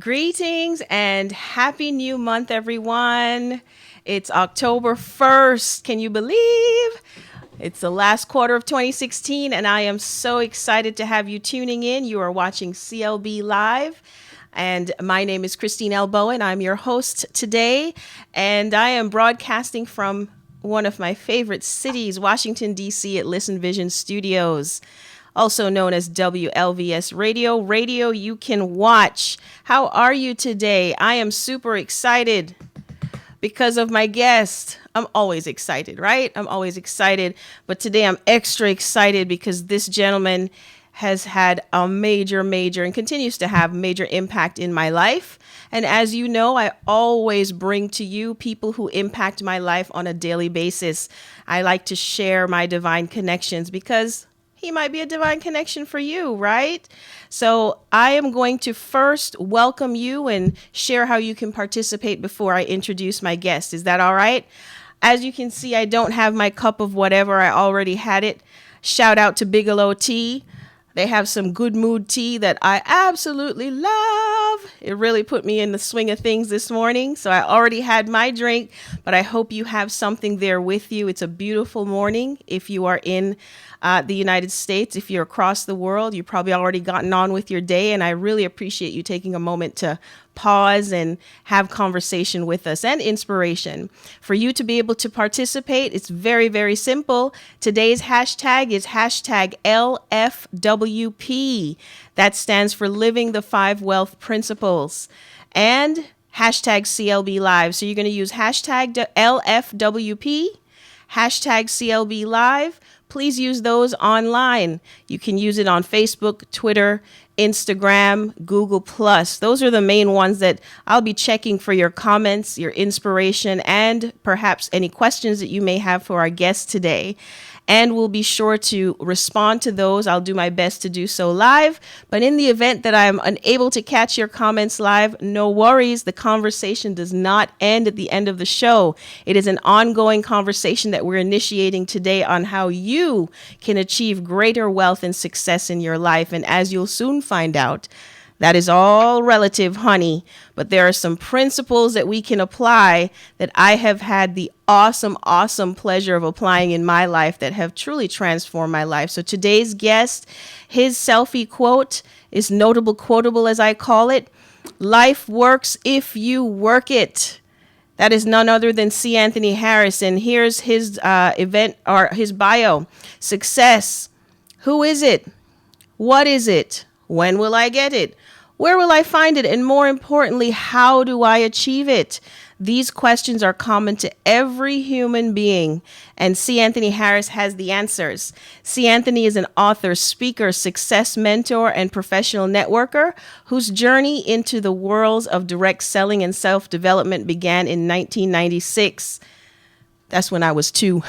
Greetings and happy new month, everyone. It's October 1st. Can you believe? It's the last quarter of 2016, and I am so excited to have you tuning in. You are watching CLB Live. And my name is Christine L. Bowen. I'm your host today, and I am broadcasting from one of my favorite cities, Washington, D.C. at Listen Vision Studios, also known as WLVS Radio. Radio you can watch. How are you today? I am super excited because of my guest. I'm always excited, right? I'm always excited. But today I'm extra excited because this gentleman has had a major, and continues to have major impact in my life. And as you know, I always bring to you people who impact my life on a daily basis. I like to share my divine connections because he might be a divine connection for you, right? So I am going to first welcome you and share how you can participate before I introduce my guest. Is that all right? As you can see, I don't have my cup of whatever. I already had it. Shout out to Bigelow Tea. They have some good mood tea that I absolutely love. It really put me in the swing of things this morning. So I already had my drink, but I hope you have something there with you. It's a beautiful morning. If you are in the United States, if you're across the world, you've probably already gotten on with your day. And I really appreciate you taking a moment to pause and have conversation with us and inspiration. For you to be able to participate, it's very, very simple. Today's hashtag is hashtag LFWP. That stands for Living the Five Wealth Principles. And hashtag CLB Live. So you're going to use hashtag LFWP, hashtag CLB Live. Please use those online. You can use it on Facebook, Twitter, Instagram, Google+. Those are the main ones that I'll be checking for your comments, your inspiration, and perhaps any questions that you may have for our guest today. And we'll be sure to respond to those. I'll do my best to do so live. But in the event that I'm unable to catch your comments live, no worries. The conversation does not end at the end of the show. It is an ongoing conversation that we're initiating today on how you can achieve greater wealth and success in your life. And as you'll soon find out, that is all relative, honey. But there are some principles that we can apply that I have had the awesome pleasure of applying in my life that have truly transformed my life. So today's guest, his selfie quote is notable, quotable as I call it. Life works if you work it. That is none other than C. Anthony Harris. And here's his event or his bio. Success. Who is it? What is it? When will I get it? Where will I find it? And more importantly, how do I achieve it? These questions are common to every human being, and C. Anthony Harris has the answers. C. Anthony is an author, speaker, success mentor, and professional networker whose journey into the worlds of direct selling and self-development began in 1996. That's when I was 2.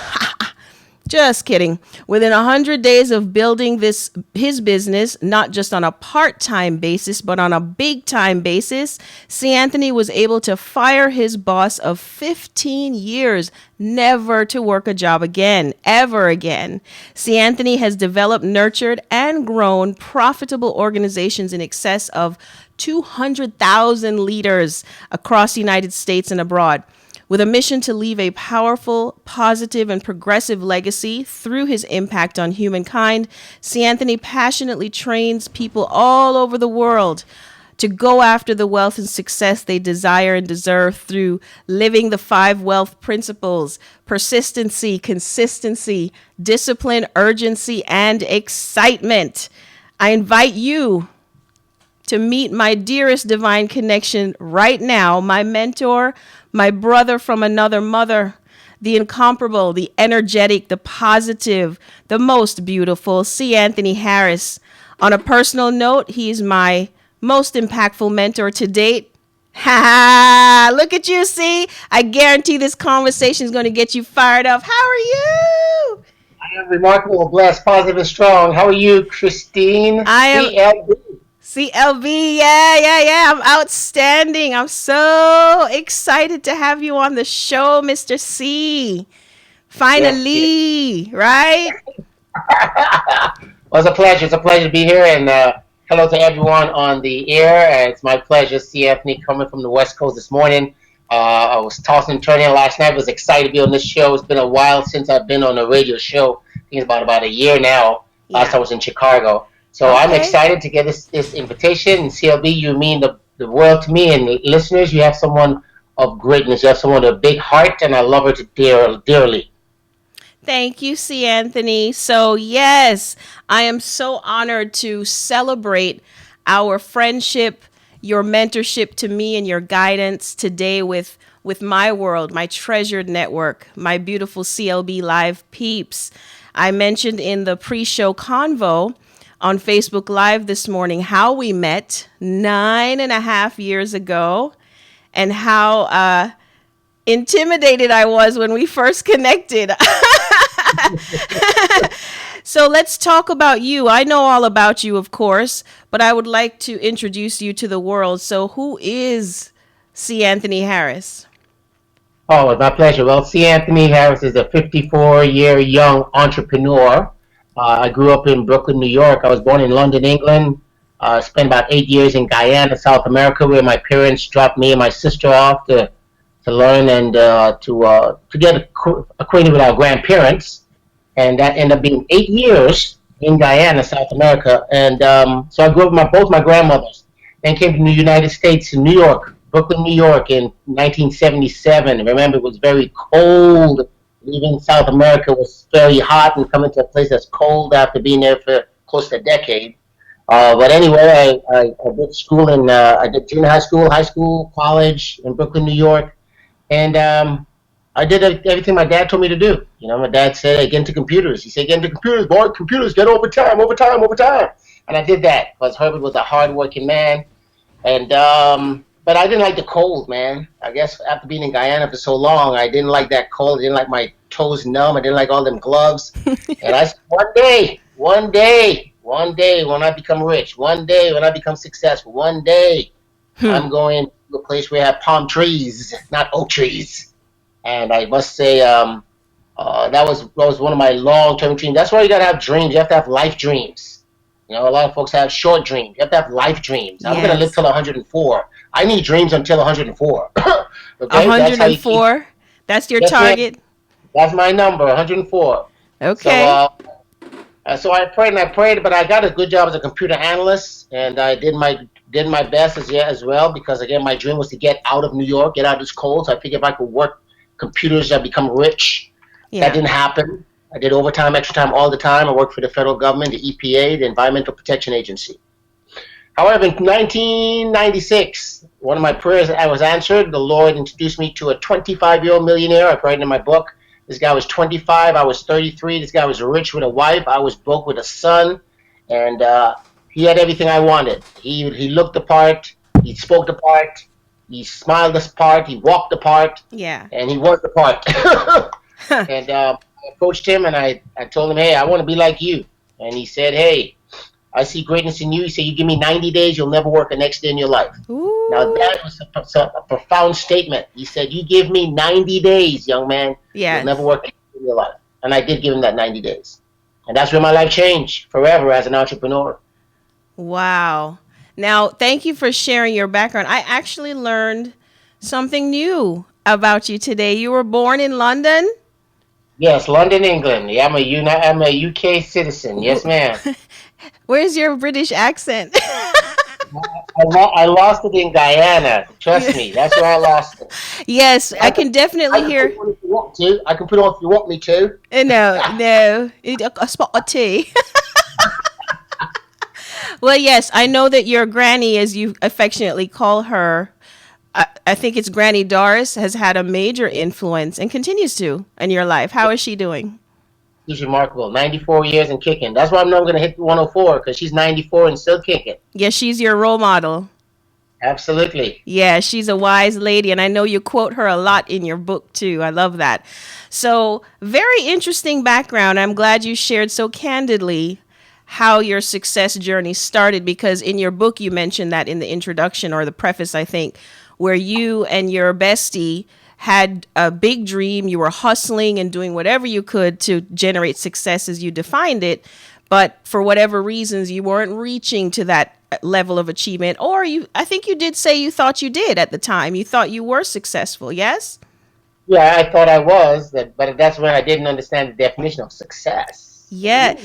Just kidding. Within 100 days of building his business, not just on a part-time basis, but on a big-time basis, C. Anthony was able to fire his boss of 15 years, never to work a job again, ever again. C. Anthony has developed, nurtured, and grown profitable organizations in excess of 200,000 leaders across the United States and abroad. With a mission to leave a powerful, positive, and progressive legacy through his impact on humankind, C. Anthony passionately trains people all over the world to go after the wealth and success they desire and deserve through living the 5 wealth principles: persistency, consistency, discipline, urgency, and excitement. I invite you to meet my dearest divine connection right now, my mentor, my brother from another mother, the incomparable, the energetic, the positive, the most beautiful, C. Anthony Harris. On a personal note, he's my most impactful mentor to date. Ha! Look at you, C. I guarantee this conversation is going to get you fired up. How are you? I am remarkable, blessed, positive, and strong. How are you, Christine? I am CLB. CLB, yeah. I'm outstanding. I'm so excited to have you on the show, Mr. C. Finally, Yes. right? Well, it's a pleasure. It's a pleasure to be here, and Hello to everyone on the air. It's my pleasure, C. Anthony, coming from the West Coast this morning. I was tossing and turning last night. I was excited to be on this show. It's been a while since I've been on a radio show. I think it's about a year now. Last Yeah. time I was in Chicago. So I'm Okay. excited to get this invitation. And CLB, you mean the world to me. And listeners, you have someone of greatness. You have someone with a big heart, and I love her to dearly. Thank you, C. Anthony. So, yes, I am so honored to celebrate our friendship, your mentorship to me, and your guidance today with my world, my treasured network, my beautiful CLB Live peeps. I mentioned in the pre show convo on Facebook Live this morning how we met 9.5 years ago and how intimidated I was when we first connected. So let's talk about you. I know all about you, of course, but I would like to introduce you to the world. So, who is C. Anthony Harris? Oh, it's my pleasure. Well, C. Anthony Harris is a 54-year young entrepreneur. I grew up in Brooklyn, New York. I was born in London, England. Spent about 8 years in Guyana, South America, where my parents dropped me and my sister off to learn and to get acquainted with our grandparents. And that ended up being 8 years in Guyana, South America. And so I grew up with both my grandmothers. Then came to the United States, in New York, Brooklyn, New York, in 1977. Remember, it was very cold. Leaving South America was very hot, and coming to a place that's cold after being there for close to a decade. But anyway, I did school I did junior high school, college in Brooklyn, New York, and I did everything my dad told me to do. You know, my dad said, "Hey, get into computers." He said, "Get into computers, boy. Computers, get overtime, overtime, overtime." And I did that because Herbert was a hardworking man, and but I didn't like the cold, man. I guess after being in Guyana for so long, I didn't like that cold. I didn't like my toes numb. I didn't like all them gloves. And I said, one day when I become rich, one day when I become successful, one day Hmm. I'm going to a place where I have palm trees, not oak trees. And I must say, that was one of my long term dreams. That's why you gotta have dreams. You have to have life dreams. You know, a lot of folks have short dreams. You have to have life dreams. I'm gonna live Yes. till 104. I need dreams until 104. Okay, that's how you keep. 104. That's your Yes, ma'am. target. That's my number, 104. So, Okay. so I prayed and I prayed, but I got a good job as a computer analyst, and I did my best as well because again, my dream was to get out of New York, get out of this cold. So I figured if I could work computers, I'd become rich. That Yeah. didn't happen. I did overtime, extra time all the time. I worked for the federal government, the EPA, the Environmental Protection Agency. However, in 1996, one of my prayers I was answered. The Lord introduced me to a 25-year-old millionaire. I prayed in my book. This guy was 25. I was 33. This guy was rich with a wife. I was broke with a son, and he had everything I wanted. He looked the part. He spoke the part. He smiled the part. He walked the part, Yeah. and he was the part. And I approached him and I told him, hey, I want to be like you. And he said, hey, I see greatness in you. He said, you give me 90 days, you'll never work a next day in your life. Now, Ooh. that was a profound statement. He said, you give me 90 days, young man, you'll Yes. never work a day in your life. And I did give him that 90 days. And that's where my life changed forever as an entrepreneur. Wow. Now, thank you for sharing your background. I actually learned something new about you today. You were born in London? Yes, London, England. Yeah, I'm a UK citizen. Yes, ma'am. Where's your British accent? I lost it in Guyana. Trust me, that's where I lost it. Yes, I I can, can I definitely can put hear. it on if you want to. I can put it on if you want me to. No, no, a spot or two. Well, yes, I know that your granny, as you affectionately call her, I think it's Granny Doris, has had a major influence and continues to in your life. How is she doing? She's remarkable. 94 years and kicking. That's why I'm not going to hit 104 because she's 94 and still kicking. Yes, she's your role model. Absolutely. Yeah, she's a wise lady, and I know you quote her a lot in your book too. I love that. So, very interesting background. I'm glad you shared so candidly how your success journey started because in your book you mentioned that in the introduction or the preface, I think, where you and your bestie had a big dream. You were hustling and doing whatever you could to generate success as you defined it. but for whatever reasons you weren't reaching to that level of achievement, or I think you did say you thought you did at the time. You thought you were successful, yes? Yeah, I thought I was, but that's when I didn't understand the definition of success. Yeah,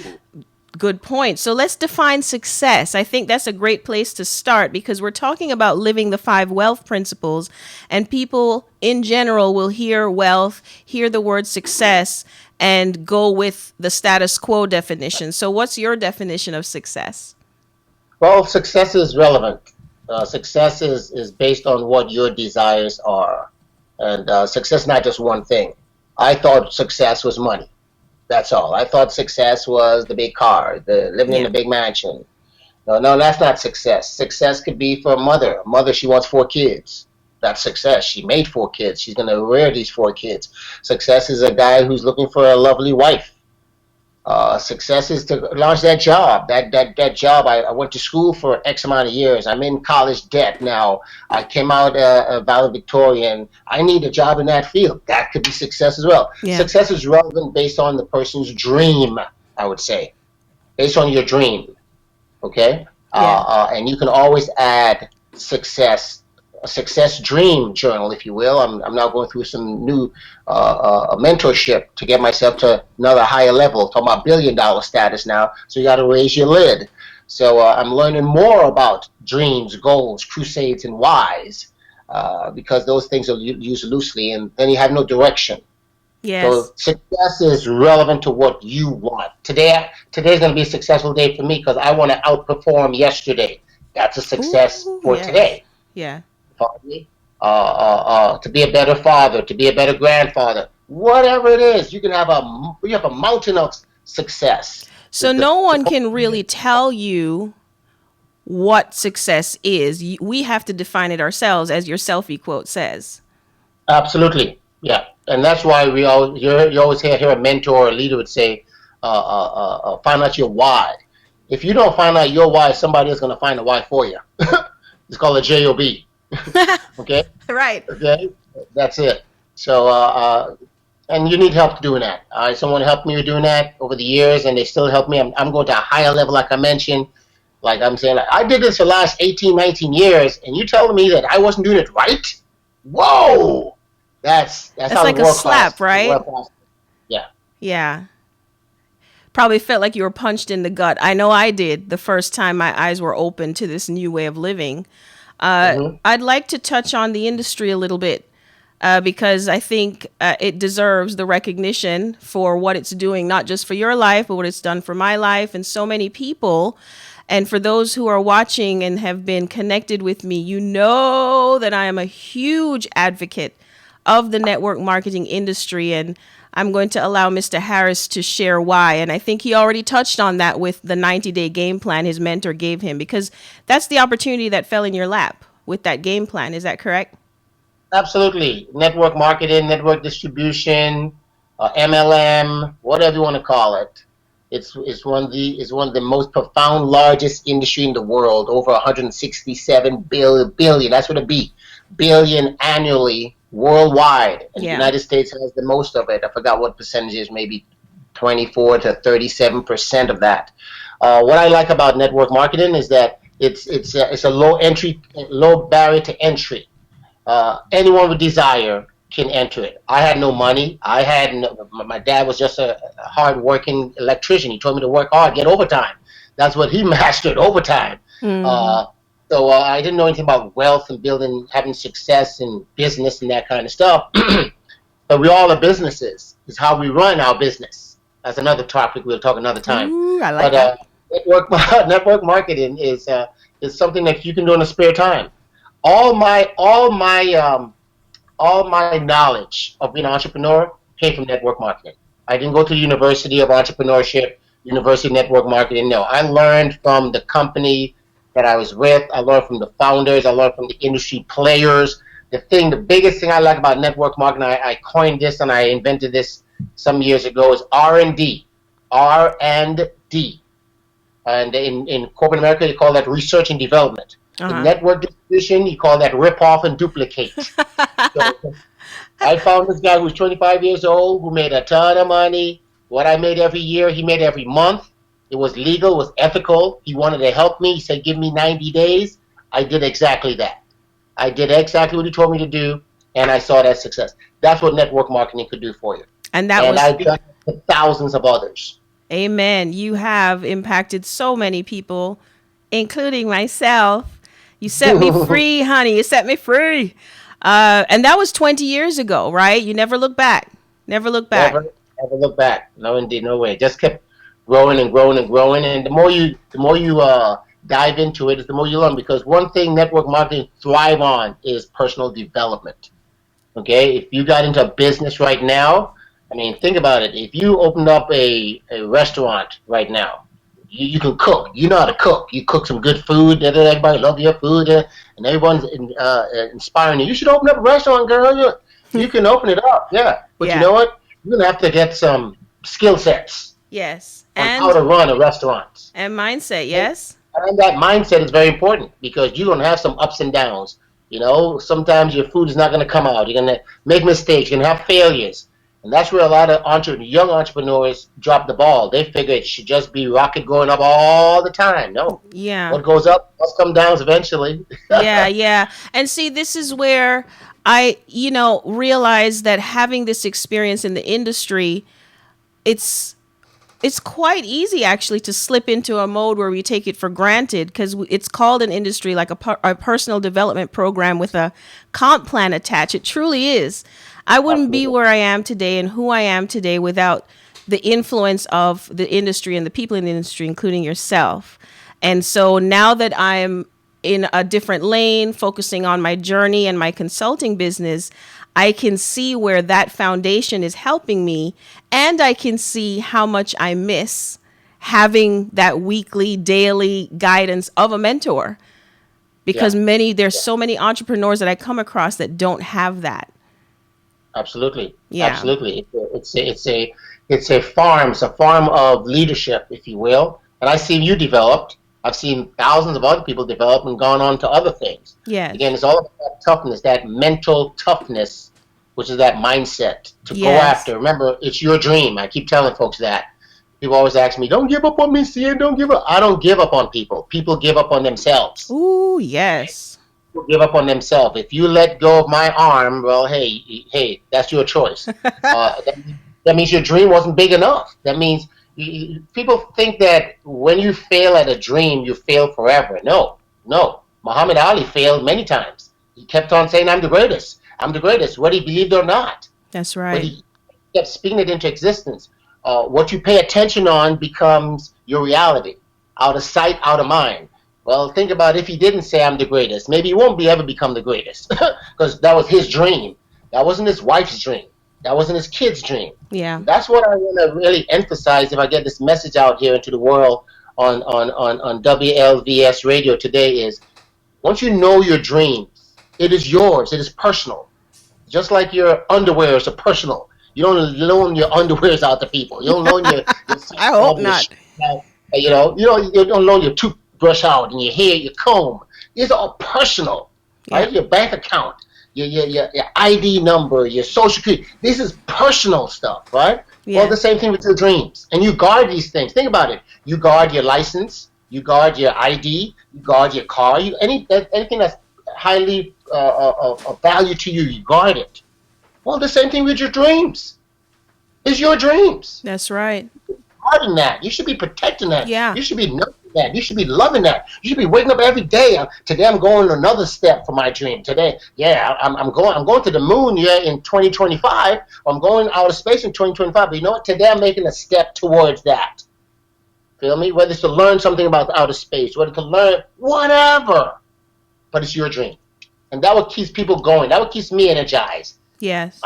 good point. So let's define success. I think that's a great place to start because we're talking about living the five wealth principles, and people in general will hear wealth, hear the word success, and go with the status quo definition. So, what's your definition of success? Well, success is relevant. Success is based on what your desires are. And success is not just one thing. I thought success was money. That's all. I thought success was the big car, the living in Yeah. a big mansion. No, no, that's not success. Success could be for a mother. A mother, she wants 4 kids. That's success. She made 4 kids. She's going to rear these 4 kids. Success is a guy who's looking for a lovely wife. Success is to launch that job. That job. I went to school for X amount of years. I'm in college debt now. I came out valedictorian. I need a job in that field. That could be success as well. Yeah. Success is relevant based on the person's dream. I would say, based on your dream. Okay, Yeah. and you can always add success, a success dream journal, if you will. I'm now going through some new mentorship to get myself to another higher level. Talking about $1 billion status now, so you got to raise your lid. So I'm learning more about dreams, goals, crusades, and whys because those things are used loosely, and then you have no direction. So Yes. success is relevant to what you want. Today's going to be a successful day for me because I want to outperform yesterday. That's a success Ooh, for yes. today. Yeah. Pardon me? To be a better father, to be a better grandfather, whatever it is, you have a mountain of success. So no one can really tell you what success is. We have to define it ourselves, as your selfie quote says. Absolutely, yeah, and that's why you always hear a mentor or a leader would say, find out your why. If you don't find out your why, somebody is going to find a why for you. It's called a job. Okay, Right. okay, that's it. So, and you need help doing that. Someone helped me with doing that over the years, and they still help me. I'm going to a higher level, like I mentioned. Like I'm saying, like, I did this for the last 18, 19 years, and you telling me that I wasn't doing it right? Whoa! That's That's how the like a world slap, class. right? Yeah. Yeah. Probably felt like you were punched in the gut. I know I did the first time my eyes were open to this new way of living. Hmm. I'd like to touch on the industry a little bit because I think it deserves the recognition for what it's doing, not just for your life, but what it's done for my life and so many people. And for those who are watching and have been connected with me, you know that I am a huge advocate of the network marketing industry. And I'm going to allow Mr. Harris to share why. And I think he already touched on that with the 90-day game plan his mentor gave him, because that's the opportunity that fell in your lap with that game plan. Is that correct? Absolutely. Network marketing, network distribution, MLM, whatever you want to call it. It's one of the most profound, largest industry in the world. Over 167 billion. That's what it be. Billion annually worldwide, and the Yeah. United States has the most of it. I forgot what percentage is, maybe 24 to 37% of that. What I like about network marketing is that it's a low barrier to entry. Anyone with desire can enter it. I had no money. My dad was just a hard-working electrician. He told me to work hard, get overtime. That's what he mastered, overtime. Hmm. Uh, so I didn't know anything about wealth and building, having success in business and that kind of stuff. But we all are businesses. It's how we run our business. That's another topic we'll talk another time. Ooh, I like But that. network marketing is something that you can do in a spare time. All my all my all my knowledge of being an entrepreneur came from network marketing. I didn't go to the University of Entrepreneurship, University of Network Marketing. No, I learned from the company that I was with. I learned from the founders. I learned from the industry players. The biggest thing I like about network marketing, I coined this and I invented this some years ago, is R&D. R&D. And in corporate America, you call that research and development. In Uh-huh. network distribution, you call that rip off and duplicate. So I found this guy who's 25 years old who made a ton of money. What I made every year, he made every month. It was legal, it was ethical. He wanted to help me. He said, give me 90 days. I did exactly that. I did exactly what he told me to do, and I saw that success. That's what network marketing could do for you. And that And was, I've done it to thousands of others. amen. You have impacted so many people, including myself. You set me free, honey. You set me free. And that was 20 years ago, right? You never look back. Never look back. Never, ever look back. No, indeed, no way. Just kept growing and growing and growing. And the more you dive into it, is the more you learn. Because one thing network marketing thrive on is personal development. Okay, if you got into a business right now, I mean, think about it. If you opened up a restaurant right now, you can cook. You know how to cook. You cook some good food. Everybody love your food, and everyone's inspiring you. You should open up a restaurant, girl. You can open it up, yeah. But you Yeah. know what? You're gonna have to get some skill sets Yes. on how to run a restaurant. And mindset, yes? And that mindset is very important because you're gonna have some ups and downs. You know, sometimes your food is not gonna come out. You're gonna make mistakes. You're gonna have failures, and that's where a lot of young entrepreneurs drop the ball. They figure it should just be rocket going up all the time. No, Yeah. what goes up must come down eventually. Yeah, yeah. And see, this is where I, realize that having this experience in the industry, it's it's quite easy actually to slip into a mode where we take it for granted because it's called an industry like a personal development program with a comp plan attached. It truly is. I wouldn't be where I am today and who I am today without the influence of the industry and the people in the industry, including yourself. And so now that I'm in a different lane, focusing on my journey and my consulting business, I can see where that foundation is helping me, and I can see how much I miss having that weekly, daily guidance of a mentor. Because there's so many entrepreneurs that I come across that don't have that. Absolutely. Yeah. Absolutely. It's a farm. It's a farm of leadership, if you will. And I see you developed. I've seen thousands of other people develop and gone on to other things. Yes. Again, it's all about that toughness, that mental toughness, which is that mindset to go Yes. after. Remember, it's your dream. I keep telling folks that. People always ask me, "Don't give up on me, CN. Don't give up." I don't give up on people. People give up on themselves. Ooh, yes. People give up on themselves. If you let go of my arm, well, hey, that's your choice. That means your dream wasn't big enough. That means people think that when you fail at a dream, you fail forever. No, no. Muhammad Ali failed many times. He kept on saying, "I'm the greatest. I'm the greatest," whether he believed or not. That's But right. he kept speaking it into existence. What you pay attention on becomes your reality. Out of sight, out of mind. Well, think about if he didn't say I'm the greatest. Maybe he won't be ever become the greatest because that was his dream. That wasn't his wife's dream. That wasn't his kid's dream. Yeah. That's what I want to really emphasize if I get this message out here into the world on WLVS radio today is once you know your dreams, it is yours. It is personal. Just like your underwears are personal. You don't loan your underwears out to people. You don't loan your I hope not. you don't loan your toothbrush out and your hair, your comb. These are all personal, right? Yeah. Your bank account, your ID number, your social security. This is personal stuff, right? Yeah. Well, the same thing with your dreams. And you guard these things. Think about it. You guard your license. You guard your ID. You guard your car. Anything that's highly of value to you, you guard it. Well, the same thing with your dreams. It's your dreams. That's right. Guarding that. You should be protecting that. Yeah. You should be nurturing that. You should be loving that. You should be waking up every day. Today I'm going another step for my dream. Today, I'm going to the moon in 2025. Or I'm going out of space in 2025. But you know what? Today I'm making a step towards that. Feel me? Whether it's to learn something about outer space, whether to learn whatever. But it's your dream. And that what keeps people going. That what keeps me energized. Yes.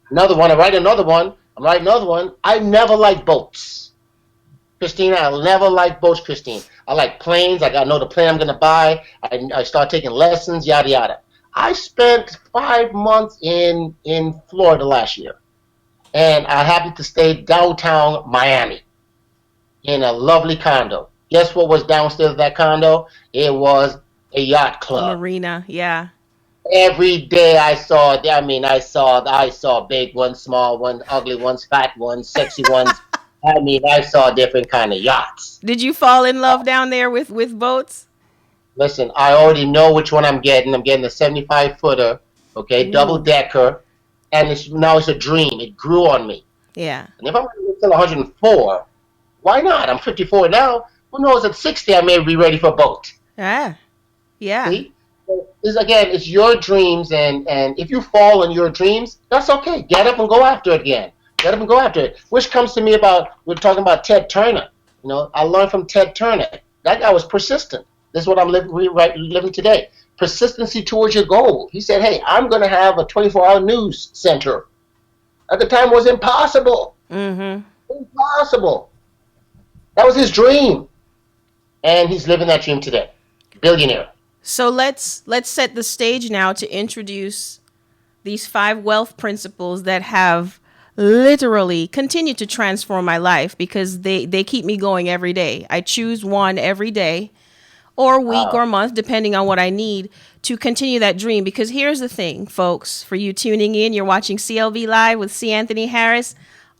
Another one. I write another one. I'm writing another one. I never liked boats. Christine, I never liked boats, Christine. I like planes. I got to know the plane I'm going to buy. I start taking lessons, yada, yada. I spent 5 months in Florida last year. And I happened to stay downtown Miami in a lovely condo. Guess what was downstairs of that condo? It was a yacht club. Marina. Yeah. Every day I saw big ones, small ones, ugly ones, fat ones, sexy ones. I mean, I saw different kind of yachts. Did you fall in love down there with boats? Listen, I already know which one I'm getting. I'm getting a 75 footer, okay, double Ooh, decker, and now it's a dream. It grew on me. yeah. And if I'm still 104, why not? I'm 54 now. Who knows? At 60, I may be ready for a boat. Ah, yeah. See? So again, it's your dreams, and if you fall in your dreams, that's okay. Get up and go after it again. Get up and go after it. Which comes to me about we're talking about Ted Turner. I learned from Ted Turner. That guy was persistent. This is what I'm living today. Persistency towards your goal. He said, "Hey, I'm going to have a 24-hour news center." At the time, it was impossible. Mm-hmm. Impossible. That was his dream, and he's living that dream today. Billionaire. So let's set the stage now to introduce these 5 wealth principles that have literally continued to transform my life because they keep me going every day. I choose one every day or week or Wow. month, depending on what I need to continue that dream. Because here's the thing, folks, for you tuning in, you're watching CLV Live with C. Anthony Harris,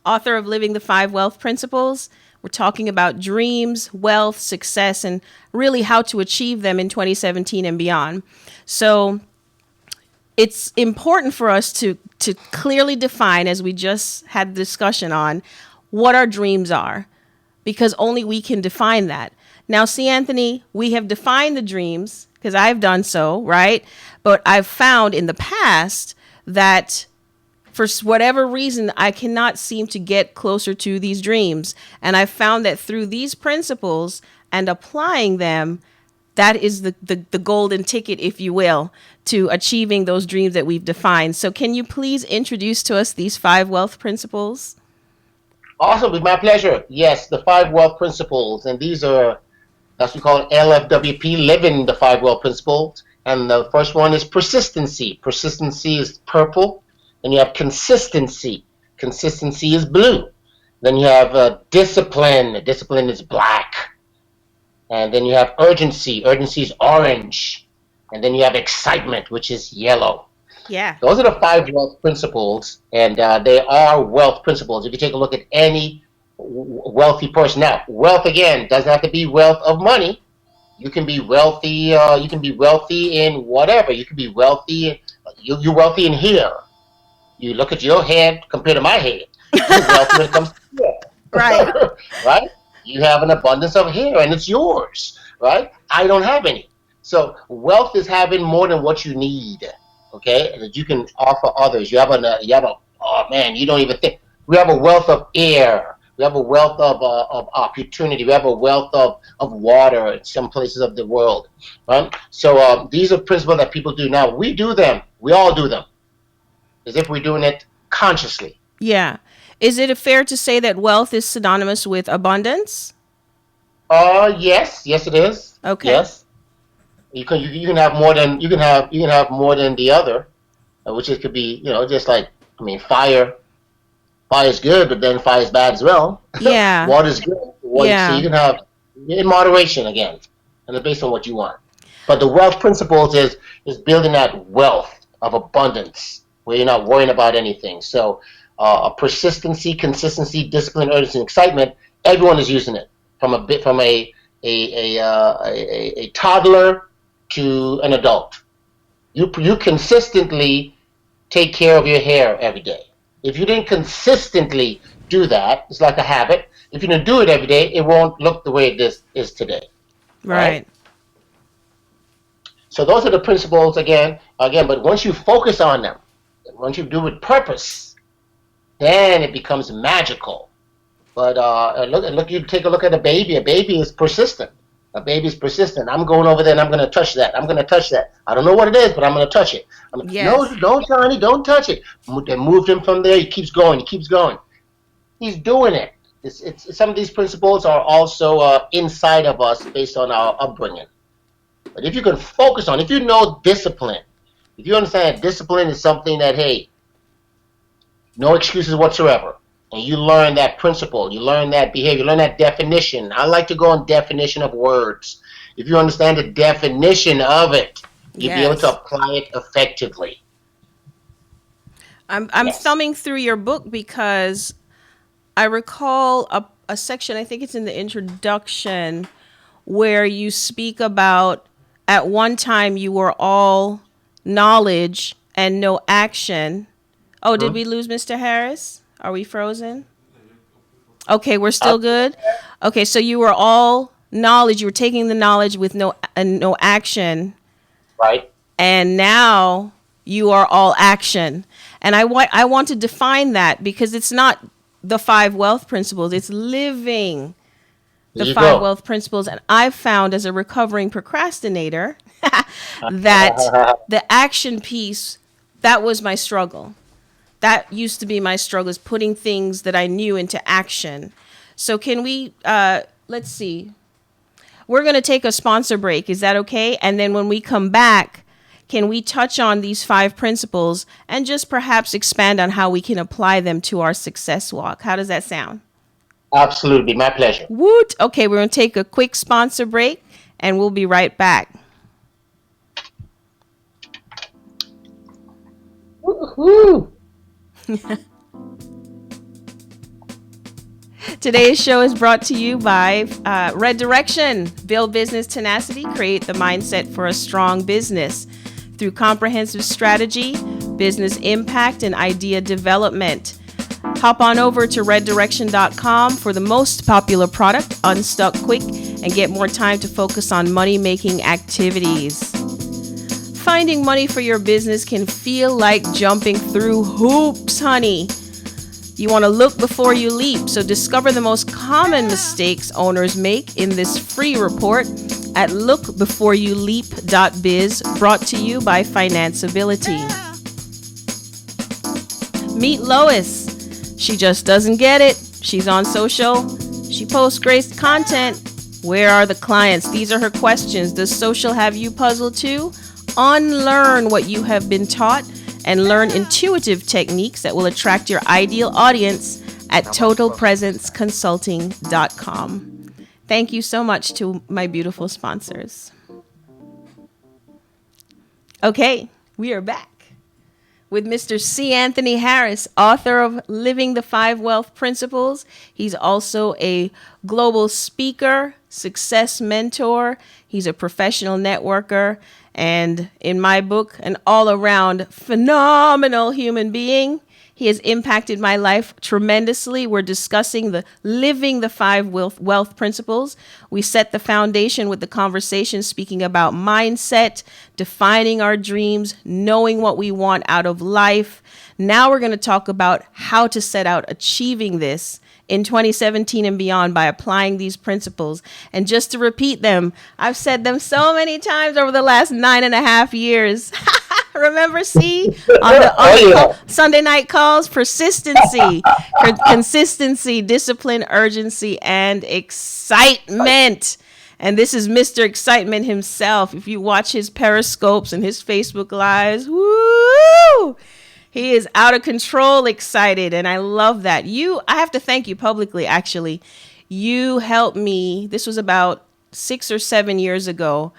author of Living the 5 Wealth Principles. We're talking about dreams, wealth, success, and really how to achieve them in 2017 and beyond. So it's important for us to clearly define, as we just had the discussion on, what our dreams are, because only we can define that. Now, see, Anthony, we have defined the dreams because I've done so, right? But I've found in the past that for whatever reason, I cannot seem to get closer to these dreams. And I've found that through these principles and applying them, that is the golden ticket, if you will, to achieving those dreams that we've defined. So can you please introduce to us these 5 wealth principles? Awesome, with my pleasure. Yes, the 5 wealth principles, and these are, as we call it, LFWP, living the 5 wealth principles. And the first one is persistency. Persistency is purple. Then you have consistency. Consistency is blue. Then you have discipline. Discipline is black. And then you have urgency. Urgency is orange. And then you have excitement, which is yellow. Yeah. Those are the 5 wealth principles, and they are wealth principles. If you take a look at any wealthy person, now wealth again doesn't have to be wealth of money. You can be wealthy. You can be wealthy in whatever. You can be wealthy. You're wealthy in here. You look at your head compared to my head. You're wealthy when it comes to Right. hair, right? You have an abundance of hair, and it's yours, right? I don't have any. So wealth is having more than what you need, okay, and that you can offer others. Oh man, you don't even think. We have a wealth of air. We have a wealth of opportunity. We have a wealth of water in some places of the world, right? So these are principles that people do now. We do them. We all do them, as if we're doing it consciously. Yeah. Is it fair to say that wealth is synonymous with abundance? Yes, yes, it is. Okay. Yes, you can have more than you can have more than the other, which it could be, just like, I mean, fire is good, but then fire is bad as well. Yeah. Water is good. So you Yeah. can have in moderation again, and it's based on what you want. But the wealth principles is building that wealth of abundance where you're not worrying about anything. So a persistency, consistency, discipline, urgency, and excitement. Everyone is using it from a toddler to an adult. You consistently take care of your hair every day. If you didn't consistently do that, it's like a habit. If you didn't do it every day, it won't look the way is today, right? Right. So those are the principles again. But once you focus on them, once you do it with purpose, then it becomes magical. But look, you take a look at a baby. A baby is persistent. A baby's persistent. I'm going over there and I'm going to touch that. I'm going to touch that. I don't know what it is, but I'm going to touch it. No, Yes. don't, Johnny, don't touch it. They moved him from there. He keeps going. He keeps going. He's doing it. Some of these principles are also inside of us based on our upbringing. But if you can focus on, if you know discipline, if you understand that discipline is something that, hey, no excuses whatsoever, and you learn that principle, you learn that behavior, you learn that definition. I like to go on definition of words. If you understand the definition of it, you'll be able to Yes. apply it effectively. I'm Yes. thumbing through your book because I recall a section, I think it's in the introduction, where you speak about at one time you were all knowledge and no action. Oh, did we lose Mr. Harris? Are we frozen? Okay, we're still good. Okay, so you were all knowledge. You were taking the knowledge with no action, Right. and now you are all action. And I want to define that because it's not the five wealth principles. It's living There the you five go. wealth principles. And I've found as a recovering procrastinator that the action piece, that was my struggle. That used to be my struggle, is putting things that I knew into action. So can we, let's see. We're going to take a sponsor break. Is that okay? And then when we come back, can we touch on these five principles and just perhaps expand on how we can apply them to our success walk? How does that sound? Absolutely. My pleasure. Woot. Okay, we're going to take a quick sponsor break and we'll be right back. Woo-hoo. Today's show is brought to you by Red Direction. Build business tenacity, create the mindset for a strong business through comprehensive strategy, business impact, and idea development. Hop on over to reddirection.com for the most popular product, Unstuck Quick, and get more time to focus on money-making activities. Finding money for your business can feel like jumping through hoops, honey. You want to look before you leap, so discover the most common mistakes owners make in this free report at lookbeforeyouleap.biz, brought to you by Financeability. Meet Lois. She just doesn't get it. She's on social. She posts great content. Where are the clients? These are her questions. Does social have you puzzled too? Unlearn what you have been taught and learn intuitive techniques that will attract your ideal audience at totalpresenceconsulting.com. Thank you so much to my beautiful sponsors. Okay, we are back with Mr. C. Anthony Harris, author of Living the Five Wealth Principles. He's also a global speaker, success mentor. He's a professional networker, and in my book, an all-around phenomenal human being. He has impacted my life tremendously. We're discussing the Living the Five Wealth Principles. We set the foundation with the conversation speaking about mindset, defining our dreams, knowing what we want out of life. Now we're going to talk about how to set out achieving this in 2017 and beyond by applying these principles. And just to repeat them, I've said them so many times over the last 9.5 years. Remember, see, on the Sunday night calls, persistency, consistency, discipline, urgency, and excitement. And this is Mr. Excitement himself. If you watch his Periscopes and his Facebook Lives, woo! He is out of control excited, and I love that. I have to thank you publicly, actually. You helped me, this was about 6 or 7 years ago,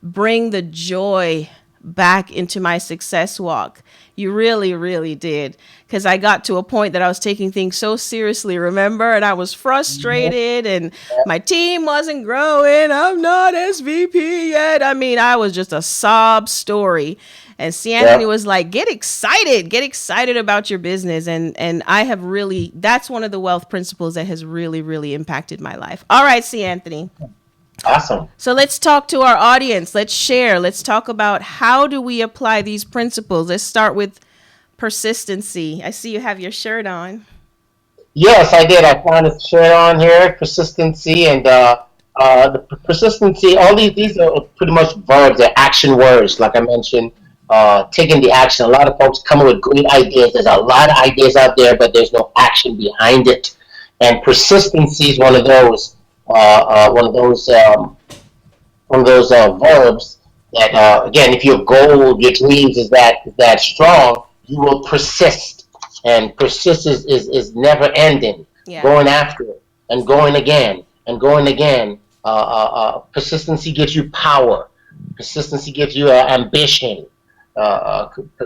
bring the joy back into my success walk. You really, really did. Because I got to a point that I was taking things so seriously, remember? And I was frustrated and my team wasn't growing. I'm not SVP yet. I mean, I was just a sob story. And C. Anthony was like, get excited about your business. And I have really, that's one of the wealth principles that has really, really impacted my life. All right, C. Anthony. Awesome. So let's talk to our audience. Let's share. Let's talk about how do we apply these principles. Let's start with persistency. I see you have your shirt on. Yes, I did. I found a shirt on here, persistency, and the persistency. All these are pretty much verbs. They're action words, like I mentioned. Taking the action. A lot of folks come up with great ideas. There's a lot of ideas out there, but there's no action behind it. And persistency is one of those. One of those verbs that again, if your goal, your dreams is that strong, you will persist, and persist is never ending. Yeah. Going after it and going again and going again. Persistency gives you power. Persistency gives you ambition.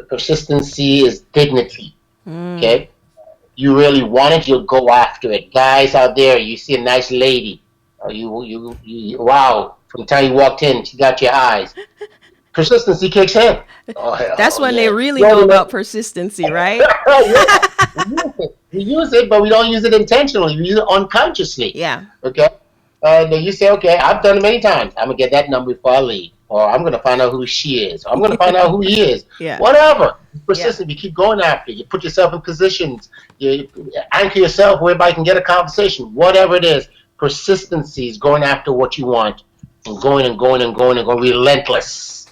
Persistency is dignity. Okay. you really want it, you'll go after it. Guys out there, you see a nice lady, wow, from the time you walked in, she got your eyes. Persistency kicks in. Oh, That's hell when they yeah. really You know only about make- persistency, right? yeah, we use it, but we don't use it intentionally. We use it unconsciously. Yeah. Okay? Then you say, okay, I've done it many times. I'm going to get that number before I leave. Or I'm going to find out who she is. Or I'm going to find out who he is. Yeah. Whatever. It's Yeah. persistent. You keep going after it. You put yourself in positions. You anchor yourself whereby you can get a conversation. Whatever it is, persistency is going after what you want and going and going and going and going. Relentless.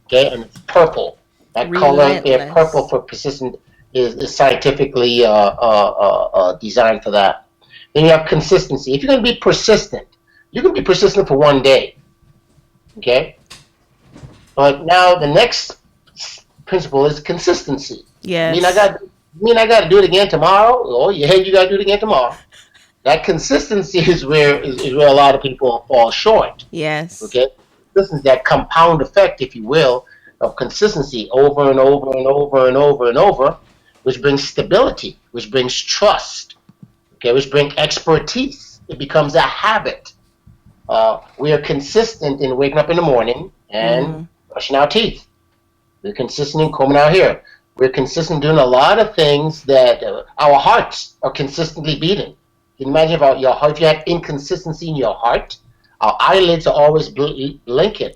Okay? And it's purple. That color there, purple Relentless. for persistent, is scientifically designed for that. Then you have consistency. If you're going to be persistent, you can be persistent for one day, okay? But now the next principle is consistency. Yes. I got to do it again tomorrow. Oh, yeah, you got to do it again tomorrow. That consistency is where a lot of people fall short. Yes. Okay, this is that compound effect, if you will, of consistency over and over and over and over and over, which brings stability, which brings trust, okay, which brings expertise. It becomes a habit. We are consistent in waking up in the morning and Mm-hmm. brushing our teeth. We're consistent in combing our hair. We're consistent doing a lot of things that our hearts are consistently beating. Can you imagine if your heart, if you had inconsistency in your heart, our eyelids are always blinking.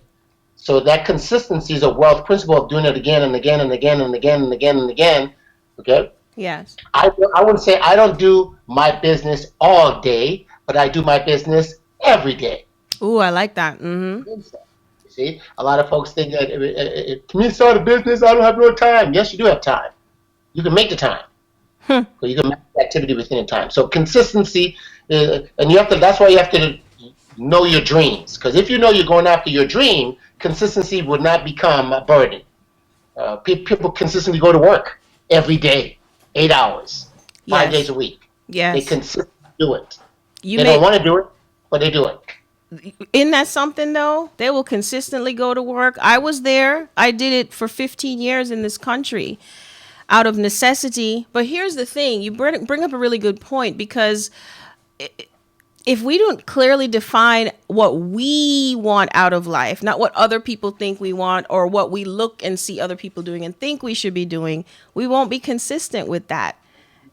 So that consistency is a wealth principle of doing it again and again and again and again and again and again. Okay, Yes. I wouldn't say I don't do my business all day, but I do my business every day. Ooh, I like that. Mm-hmm. You see, a lot of folks think that to me, start a business, I don't have no time. Yes, you do have time. You can make the time. Hmm. So you can make the activity within the time. So consistency, and you have to. That's why you have to know your dreams. Because if you know you're going after your dream, consistency would not become a burden. People consistently go to work every day, 8 hours, 5 days Yes. a week. They Yes. consistently do it. You They don't may want to do it, but they do it. isn't that something though? They will consistently go to work. I was there. I did it for 15 years in this country out of necessity. But here's the thing. You bring up a really good point because if we don't clearly define what we want out of life, not what other people think we want or what we look and see other people doing and think we should be doing, we won't be consistent with that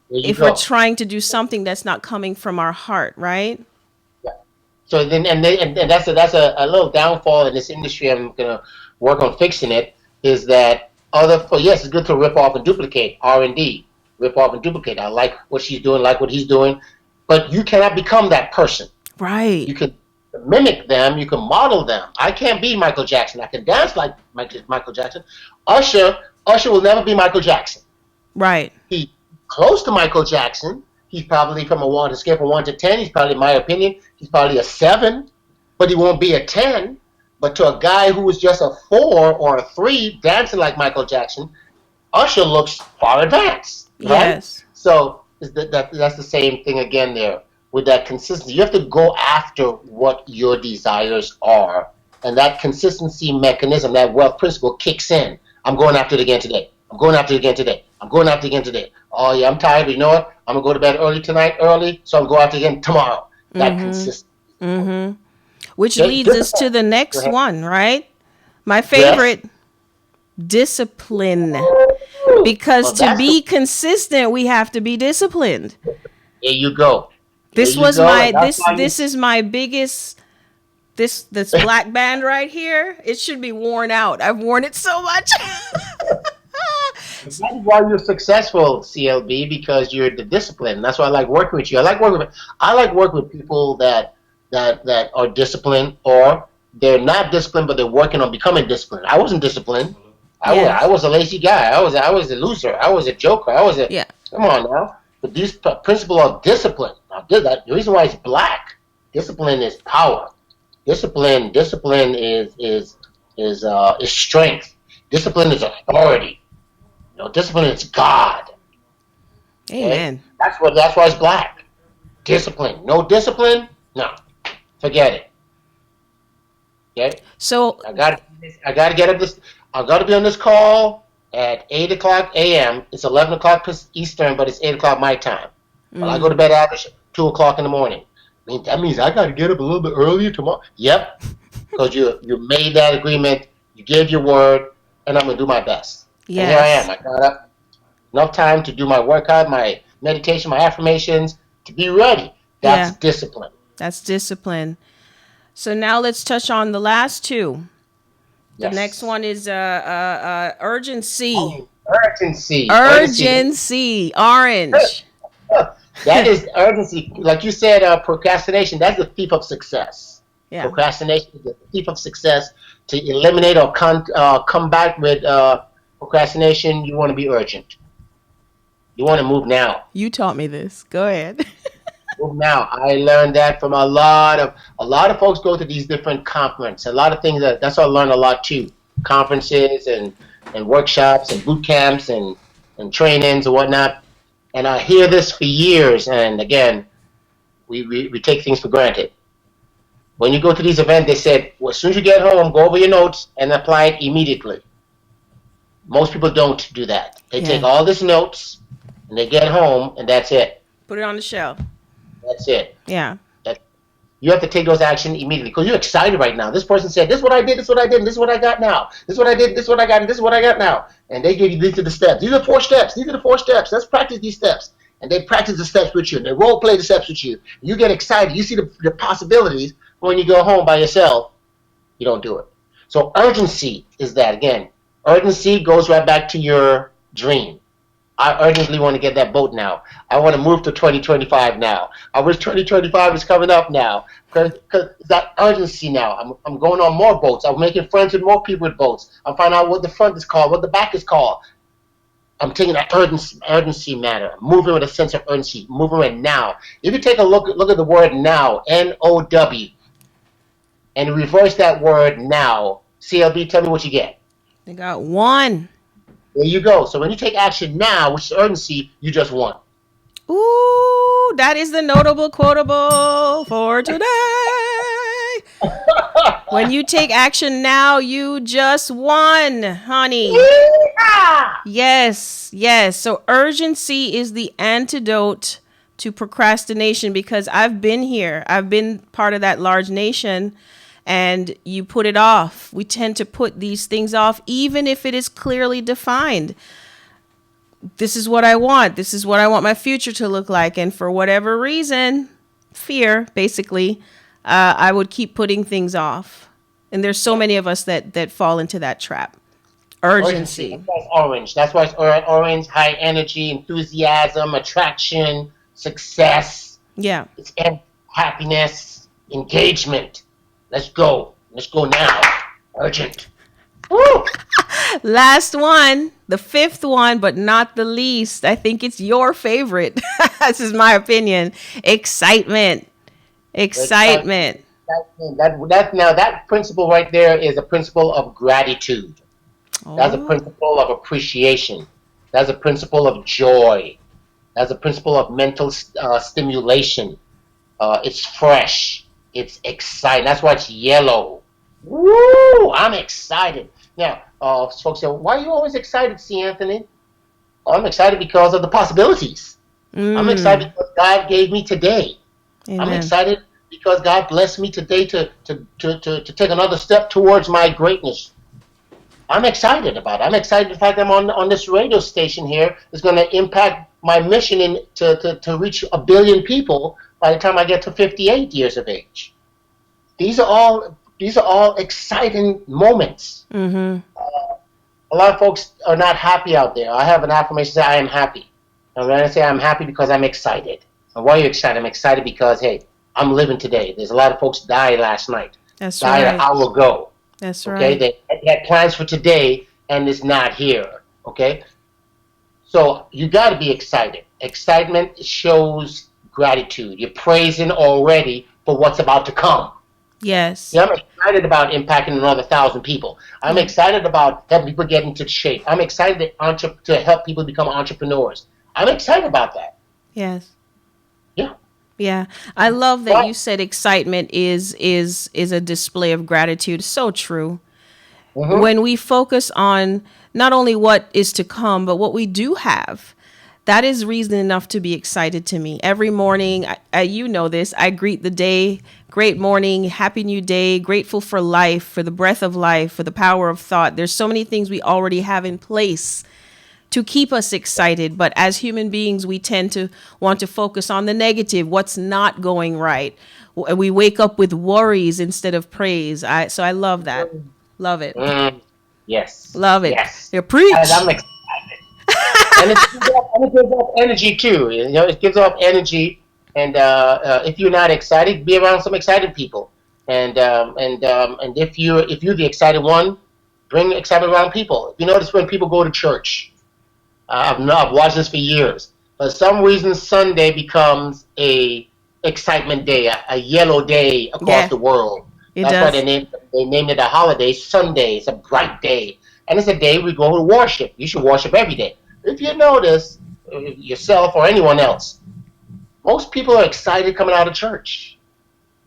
There you if we're go. trying to do something that's not coming from our heart, right? Yeah. So then, and that's a little downfall in this industry. I'm gonna work on fixing it. Is that yes, it's good to rip off and duplicate R&D, rip off and duplicate. I like what she's doing, like what he's doing, but you cannot become that person. Right. You can mimic them, you can model them. I can't be Michael Jackson. I can dance like Michael Jackson. Usher, Usher will never be Michael Jackson. Right. He's close to Michael Jackson. He's probably from a one to scale from 1 to 10. He's probably, in my opinion, he's probably a 7, but he won't be a 10. But to a guy who is just a 4 or a 3 dancing like Michael Jackson, Usher looks far advanced, right? Yes. So that's the same thing again there with that consistency. You have to go after what your desires are, and that consistency mechanism, that wealth principle, kicks in. I'm going after it again today. I'm going after it again today. I'm going after it again today. Oh yeah, I'm tired, but you know what? I'm gonna go to bed early tonight, so I'm going after it again tomorrow. That consistency. Mm-hmm. Which Okay, leads us to the Go next ahead. one, right? My Yes. favorite, discipline. Because Well, to be consistent, we have to be disciplined. there you go. There This you was go. my And that's this why this is my biggest this black band right here. It should be worn out. I've worn it so much. That is why you're successful, CLB, because you're the discipline. That's why I like working with you. I like working with people that are disciplined, or they're not disciplined, but they're working on becoming disciplined. I wasn't disciplined. I Yes. was a lazy guy. I was a loser. I was a joker. Yeah. Come on now. But these principle of discipline. Now, the reason why it's black. Discipline is power. Discipline is strength. Discipline is authority. Discipline is God. Okay? Amen. That's why it's black. Discipline. No discipline? No. Forget it. Okay? So I gotta get up this I gotta be on this call at 8 o'clock a.m. It's 11 o'clock Eastern, but it's 8 o'clock my time. Well, I go to Mm. bed average 2 o'clock in the morning. That means I got to get up a little bit earlier tomorrow. Yep, because you made that agreement, you gave your word, and I'm going to do my best. And here I am. Yes. I got up enough time to do my workout, my meditation, my affirmations, to be ready. That's Yeah. discipline. That's discipline. So now let's touch on the last two. The next Yes. one is urgency. Oh, urgency. Urgency. Urgency. Orange. That is urgency. Like you said, procrastination, that's the thief of success. Yeah. Procrastination is the thief of success. To eliminate or come back with procrastination, you want to be urgent. You want to move now. You taught me this. Go ahead. Move now. I learned that from a lot of folks go to these different conferences. A lot of things that's what I learned a lot too. Conferences and workshops and boot camps and trainings and whatnot. And I hear this for years. And again, we take things for granted. When you go to these events, they said, well, as soon as you get home, go over your notes and apply it immediately. Most people don't do that. They take Yeah. all these notes and they get home and that's it. Put it on the shelf. That's it. Yeah. That, you have to take those action immediately because you're excited right now. This person said, this is what I did, this is what I did, and this is what I got now. This is what I did, this is what I got, and this is what I got now. And they give you these are the steps. These are 4 steps. These are the 4 steps. Let's practice these steps. And they practice the steps with you. And they role play the steps with you. You get excited. You see the possibilities. When you go home by yourself, you don't do it. So urgency is that again. Urgency goes right back to your dream. I urgently want to get that boat now. I want to move to 2025 now. I wish 2025 is coming up now. Because that urgency now. I'm going on more boats. I'm making friends with more people with boats. I'm finding out what the front is called, what the back is called. I'm taking that urgency matter. Moving with a sense of urgency. Moving with now. If you take a look at the word now, N-O-W, and reverse that word now, CLB, tell me what you get. They got one. There you go. So when you take action now, which is urgency, you just won. Ooh, that is the notable quotable for today. When you take action now, you just won, honey. Yes, yes. So urgency is the antidote to procrastination because I've been here. I've been part of that large nation and you put it off. We tend to put these things off even if it is clearly defined. This is what I want. This is what I want my future to look like. And for whatever reason, fear, basically, I would keep putting things off. And there's so many of us that fall into that trap. Urgency. That's why it's orange. That's why it's orange, high energy, enthusiasm, attraction, success. Yeah. It's happiness, engagement. Let's go. Let's go now. Urgent. Woo! Last one, the fifth one, but not the least. I think it's your favorite. This is my opinion. Excitement. Excitement. That principle right there is a principle of gratitude. That's a Oh, principle of appreciation. That's a principle of joy. That's a principle of mental stimulation. It's fresh. It's exciting. That's why it's yellow. Woo! I'm excited. Now, folks say, why are you always excited, C. Anthony? I'm excited because of the possibilities. I'm excited because God gave me today. I'm amen. excited because God blessed me today to take another step towards my greatness. I'm excited about it. I'm excited the fact that I'm on this radio station here is going to impact my mission to reach 1 billion people by the time I get to 58 years of age. These are all exciting moments. Mm-hmm. A lot of folks are not happy out there. I have an affirmation that say I am happy. And when I say I'm happy because I'm excited. And why are you excited? I'm excited because, hey, I'm living today. There's a lot of folks died last night. That's Died an right. hour ago. That's Okay, right. they had plans for today and it's not here. Okay, so you got to be excited. Excitement shows gratitude. You're praising already for what's about to come. Yes. Yeah, I'm excited about impacting another 1,000 people. I'm Yeah. excited about helping people get into shape. I'm excited to help people become entrepreneurs. I'm excited about that. Yes. Yeah. Yeah. I love that But you said excitement is a display of gratitude. So true. Mm-hmm. when we focus on not only what is to come, but what we do have, that is reason enough to be excited to me. Every morning, you know this, I greet the day, great morning, happy new day, grateful for life, for the breath of life, for the power of thought. There's so many things we already have in place to keep us excited. But as human beings, we tend to want to focus on the negative, what's not going right. We wake up with worries instead of praise. So I love that. Love it. Mm, yes, Love it. yes. Yeah, And preach. I'm excited. And it gives off energy too. You know, it gives off energy. And if you're not excited, be around some excited people. And if you're the excited one, bring excitement around people. If you notice when people go to church, I've watched this for years. For some reason, Sunday becomes a excitement day, a yellow day across Yeah, the world. it That's why does. they named it a holiday. Sunday, it's a bright day, and it's a day we go to worship. You should worship every day. If you notice, yourself or anyone else, most people are excited coming out of church.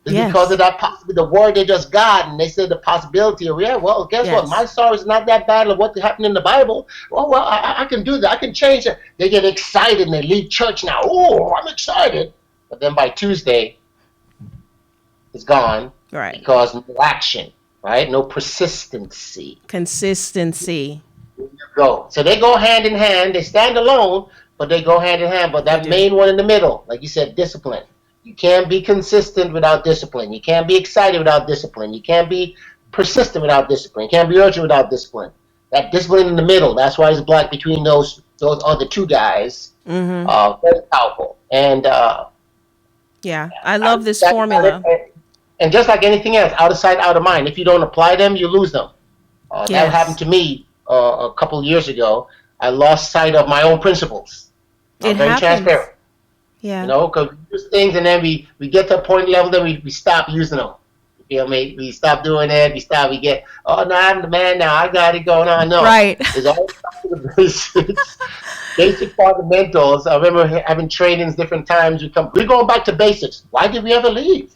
It's because of Yes. that possibility, the word they just got, and they said the possibility of, yeah, well, guess what? My Yes. story is not that bad of what happened in the Bible. Well, I can do that. I can change it. They get excited and they leave church now. Oh, I'm excited. But then by Tuesday, it's gone Right. because no action, right? No persistency. Consistency. There you go. So they go hand in hand. They stand alone, but they go hand in hand. But They that do. main one in the middle, like you said, discipline. You can't be consistent without discipline. You can't be excited without discipline. You can't be persistent without discipline. You can't be urgent without discipline. That discipline in the middle, that's why it's black between those other two guys. Mm-hmm. Very powerful. And Yeah. I I, love this that, formula. and just like anything else, out of sight, out of mind. If you don't apply them, you lose them. That happened Yes. to me a couple of years ago. I lost sight of my own principles. It I'm very happens. transparent. You Yeah. know, because we use things and then we get to a point level, then we stop using them. You feel me? We stop doing it. We get, oh, no, I'm the man now. I got it going on. No. Right. It's all back to the basics, basic fundamentals. I remember having trainings different times. We're going back to basics. Why did we ever leave?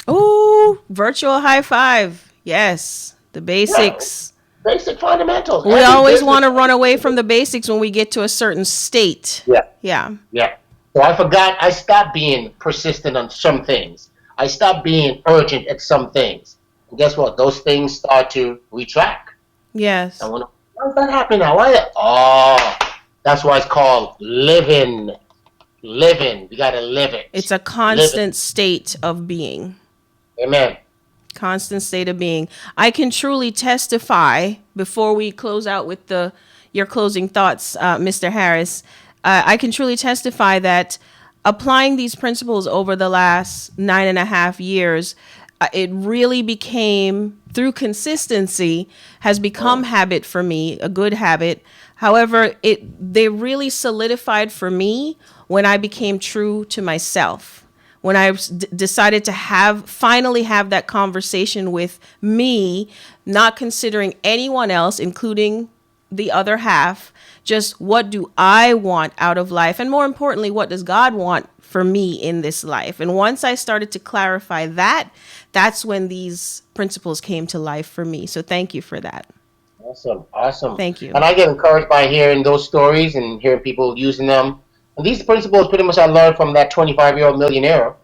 Ooh, virtual high five. Yes. The Yeah, basics. basic fundamentals. We Every always business. want to run away from the basics when we get to a certain state. Yeah. Yeah. Yeah. So I stopped being persistent on some things. I stopped being urgent at some things. And guess what? Those things start to retract. Yes. And why is that happening now? That's why it's called living. Living. We got to live It's it. a Live it. constant state of being. Amen. Constant state of being. I can truly testify before we close out with your closing thoughts, Mr. Harris. I can truly testify that applying these principles over the last 9.5 years, it really became through consistency has become habit for me, a good habit. However, they really solidified for me when I became true to myself, when I decided to finally have that conversation with me, not considering anyone else, including the other half, just what do I want out of life? And more importantly, what does God want for me in this life? And once I started to clarify that, that's when these principles came to life for me. So thank you for that. Awesome. Awesome. Thank you. And I get encouraged by hearing those stories and hearing people using them. And these principles pretty much I learned from that 25-year-old millionaire.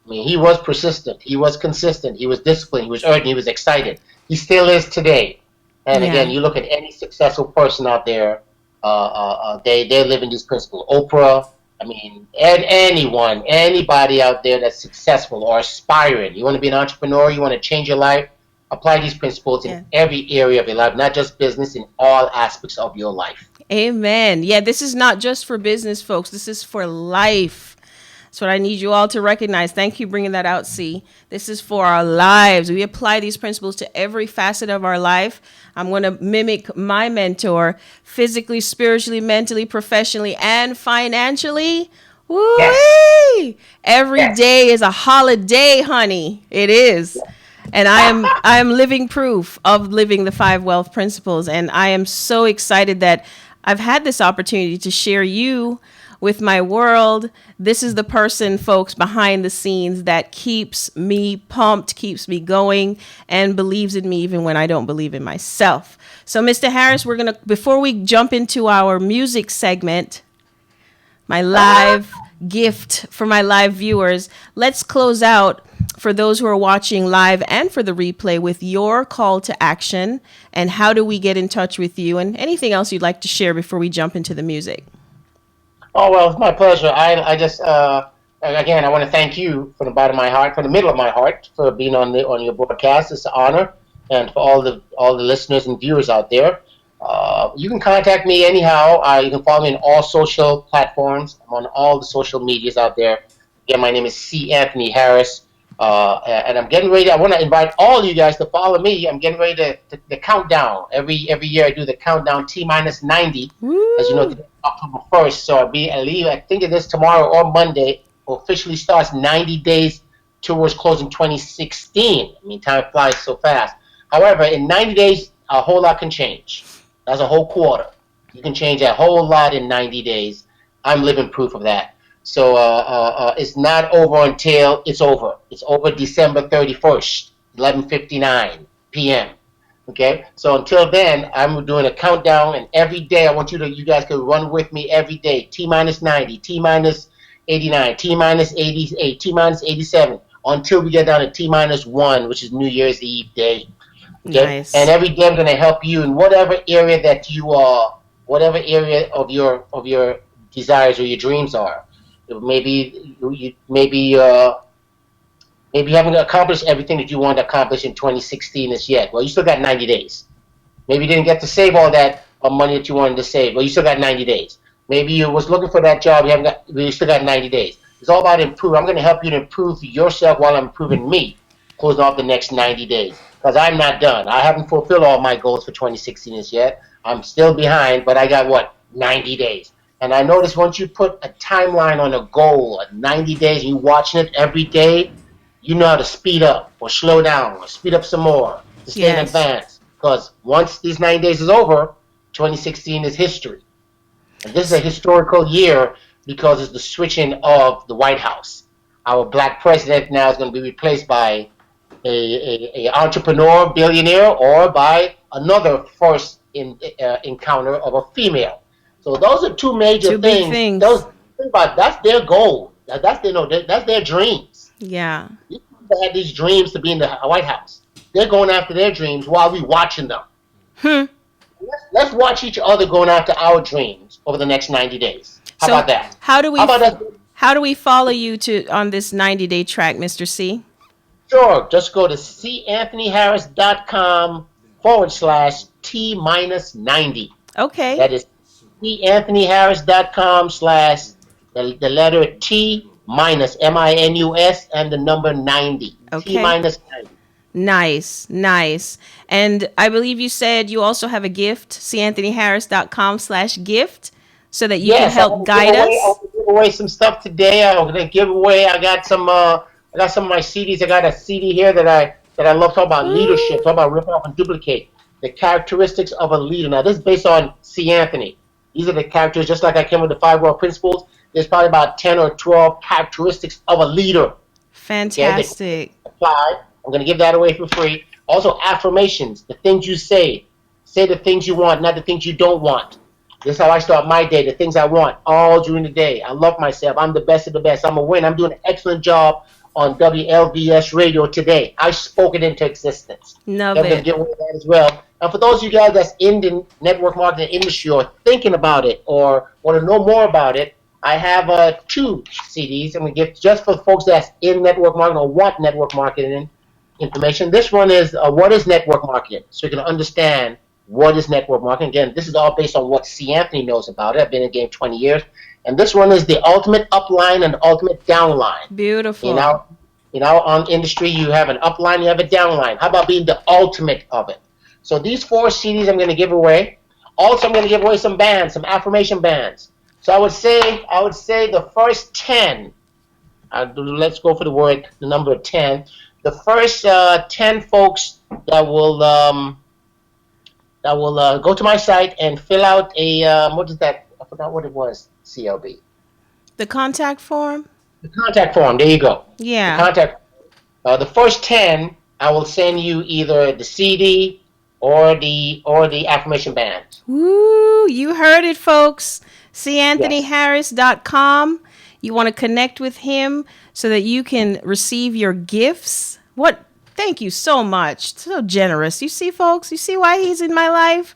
I mean, he was persistent. He was consistent. He was disciplined. He was urgent. He was excited. He still is today. And again, Yeah. you look at any successful person out there, they're living these principles. Oprah, I mean, anybody out there that's successful or aspiring. You want to be an entrepreneur, you want to change your life, apply these principles Yeah. in every area of your life, not just business, in all aspects of your life. Amen. Yeah, this is not just for business, folks. This is for life. That's what I need you all to recognize. Thank you for bringing that out, C. This is for our lives. We apply these principles to every facet of our life. I'm going to mimic my mentor physically, spiritually, mentally, professionally, and financially. Yes. Woo-wee! Every Yes. day is a holiday, honey. It is. And I am living proof of living the five wealth principles. And I am so excited that I've had this opportunity to share you with my world. This is the person, folks, behind the scenes that keeps me pumped, keeps me going, and believes in me even when I don't believe in myself. So, Mr. Harris, before we jump into our music segment, my live gift for my live viewers, let's close out for those who are watching live and for the replay with your call to action and how do we get in touch with you and anything else you'd like to share before we jump into the music. Oh, well, it's my pleasure. I just, again, I want to thank you from the bottom of my heart, from the middle of my heart, for being on your broadcast. It's an honor, and for all the listeners and viewers out there. You can contact me anyhow. You can follow me on all social platforms. I'm on all the social medias out there. Again, my name is C. Anthony Harris, and I'm getting ready. I want to invite all of you guys to follow me. I'm getting ready to the countdown. Every year I do the countdown T-90. Woo. As you know, today, October 1st. So I think it is tomorrow or Monday. Officially starts 90 days towards closing 2016. I mean, time flies so fast. However, in 90 days, a whole lot can change. That's a whole quarter. You can change a whole lot in 90 days. I'm living proof of that. So it's not over until it's over. It's over December 31st, 11:59 p.m. Okay? So until then, I'm doing a countdown, and every day I want you guys can run with me every day. T-90, T-89, T-88, T-87, until we get down to T-1, which is New Year's Eve day. Okay? Nice. And every day I'm going to help you in whatever area that you are, whatever area of your desires or your dreams are. Maybe you haven't accomplished everything that you want to accomplish in 2016 as yet. Well, you still got 90 days. Maybe you didn't get to save all that money that you wanted to save. Well, you still got 90 days. Maybe you was looking for that job. You still got 90 days. It's all about improving. I'm going to help you to improve yourself while I'm improving me, closing off the next 90 days. Because I'm not done. I haven't fulfilled all my goals for 2016 as yet. I'm still behind, but I got, 90 days. And I noticed once you put a timeline on a goal, 90 days, and you're watching it every day, you know how to speed up or slow down or speed up some more to stay in advance. Because once these 90 days is over, 2016 is history. And this is a historical year because it's the switching of the White House. Our black president now is going to be replaced by a entrepreneur, billionaire, or by another first encounter of a female. So those are two major big things. things. That's their goal. That's their dreams. Yeah. These people had these dreams to be in the White House. They're going after their dreams while we watching them. Let's watch each other going after our dreams over the next 90 days. How about that? How do we follow you on this 90-day track, Mr. C? Sure. Just go to canthonyharris.com/T-90. Okay. That is canthonyharris.com/ the letter T minus MINUS and the number 90. Okay. T-90. Nice. And I believe you said you also have a gift, canthonyharris.com/gift, so that you can help guide us. I'm going to give away some stuff today. I'm going to give away, I got some of my CDs. I got a CD here that I love talking about leadership, talking about rip off and duplicate. The characteristics of a leader. Now, this is based on C. Anthony. These are the characters, just like I came with the 5 World Principles. There's probably about 10 or 12 characteristics of a leader. Fantastic. Apply. I'm going to give that away for free. Also, affirmations, the things you say. Say the things you want, not the things you don't want. This is how I start my day, the things I want all during the day. I love myself. I'm the best of the best. I'm a win. I'm doing an excellent job on WLVS radio today. I spoke it into existence. Love I'm going to it. give away that as well. And for those of you guys that's in the network marketing industry or thinking about it or want to know more about it, I have 2 CDs I'm going to give just for folks that's in network marketing or want network marketing information. This one is what is network marketing, so you can understand what is network marketing. Again, this is all based on what C. Anthony knows about it. I've been in the game 20 years. And this one is the ultimate upline and ultimate downline. Beautiful. In our industry, you have an upline, you have a downline. How about being the ultimate of it? So these 4 CDs I'm going to give away. Also, I'm going to give away some bands, some affirmation bands. So I would say the first 10. Let's go for the number 10. The first 10 folks that will go to my site and fill out a what is that? I forgot what it was. CLB. The contact form? The contact form. There you go. The Yeah. contact. The first 10, I will send you either the CD or the affirmation bands. Woo, you heard it, folks. CAnthonyHarris.com. You want to connect with him so that you can receive your gifts. What? Thank you so much. So generous. You see, folks, you see why he's in my life?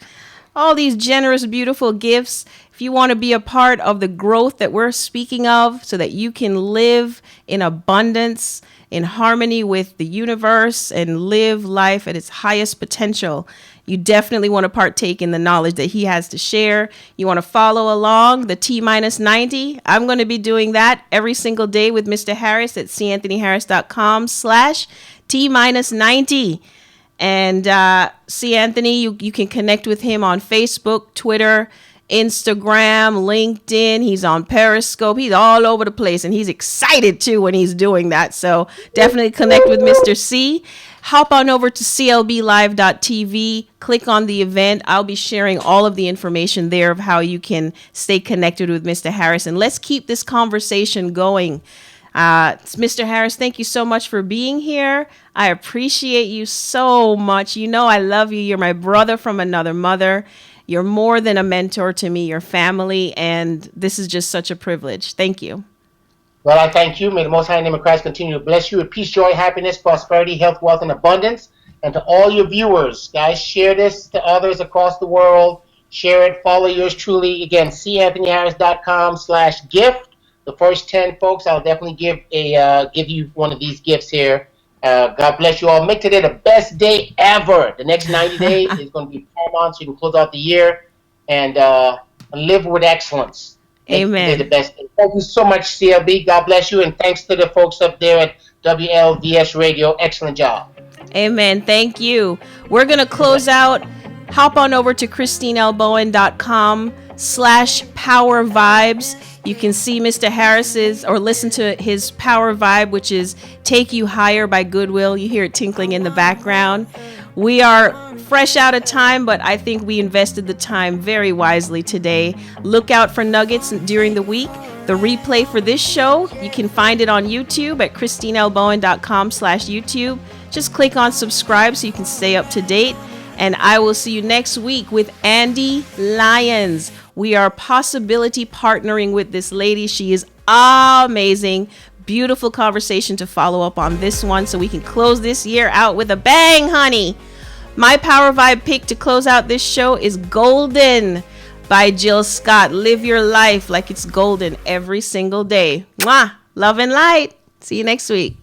All these generous, beautiful gifts. If you want to be a part of the growth that we're speaking of so that you can live in abundance, in harmony with the universe, and live life at its highest potential, you definitely want to partake in the knowledge that he has to share. You want to follow along the T minus 90. I'm going to be doing that every single day with Mr. Harris at canthonyharris.com/T minus 90. And see Anthony, you can connect with him on Facebook, Twitter, Instagram, LinkedIn. He's on Periscope. He's all over the place, and he's excited too when he's doing that. So definitely connect with Mr. C. Hop on over to clblive.tv, click on the event. I'll be sharing all of the information there of how you can stay connected with Mr. Harris. And let's keep this conversation going. Mr. Harris, thank you so much for being here. I appreciate you so much. You know I love you. You're my brother from another mother. You're more than a mentor to me, your family, and this is just such a privilege. Thank you. Well, I thank you. May the Most High name of Christ continue to bless you with peace, joy, happiness, prosperity, health, wealth, and abundance. And to all your viewers, guys, share this to others across the world. Share it. Follow yours truly. Again, canthonyharris.com/gift. The first 10 folks, I'll definitely give you one of these gifts here. God bless you all. Make today the best day ever. The next 90 days is going to be paramount so you can close out the year and live with excellence. Make today the Amen. best day. Thank you so much, CLB. God bless you. And thanks to the folks up there at WLVS Radio. Excellent job. Amen. Thank you. We're going to Amen. close out. Hop on over to christinelbowen.com/power vibes. You can see Mr. Harris's or listen to his power vibe, which is Take You Higher by Goodwill. You hear it tinkling in the background. We are fresh out of time, but I think we invested the time very wisely today. Look out for nuggets during the week. The replay for this show, you can find it on YouTube at christinelbowen.com/YouTube. Just click on subscribe so you can stay up to date. And I will see you next week with Andy Lyons. We are possibility partnering with this lady. She is amazing. Beautiful conversation to follow up on this one so we can close this year out with a bang, honey. My Power Vibe pick to close out this show is Golden by Jill Scott. Live your life like it's golden every single day. Mwah! Love and light. See you next week.